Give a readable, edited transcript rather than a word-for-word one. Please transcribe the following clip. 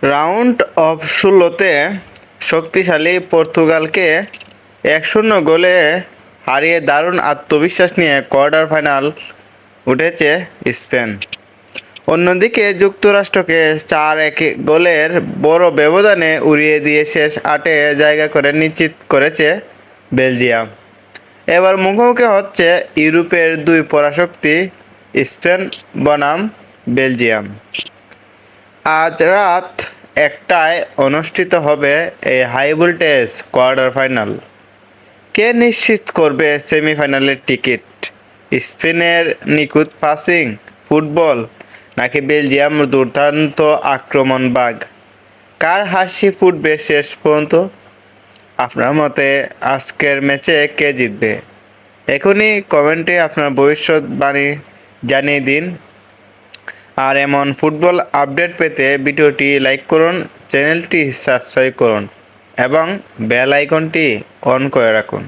Round of ১৬তে শক্তিশালী পর্তুগালকে ১-০ গোলে হারিয়ে দারুণ আত্মবিশ্বাস নিয়ে কোয়ার্টার ফাইনাল উঠেছে স্পেন। অন্যদিকে যুক্তরাষ্ট্রকে ৪-১ গোলের বড় ব্যবধানে উড়িয়ে দিয়ে শেষ ৮-এ জায়গা করে নিশ্চিত করেছে বেলজিয়াম। এবার মুখোমুখি হচ্ছে ইউরোপের দুই পরাশক্তি স্পেন বনাম বেলজিয়াম। আজ রাত ১টায় অনুষ্ঠিত হবে এই হাই ভোল্টেজ কোয়ার্টার ফাইনাল। কে নিশ্চিত করবে সেমিফাইনালের টিকিট? স্পেনের নিখুঁত পাসিং ফুটবল নাকি বেলজিয়াম দুর্দান্ত আক্রমণবাগ? কার হাসি ফুটবে শেষ পর্যন্ত? আপনার মতে আজকের ম্যাচে কে জিতবে? এখনই কমেন্টে আপনার ভবিষ্যৎবাণী জানিয়ে দিন। আর এমন ফুটবল আপডেট পেতে ভিডিওটি লাইক করুন, চ্যানেলটি সাবস্ক্রাইব করুন এবং বেল আইকনটি অন করে রাখুন।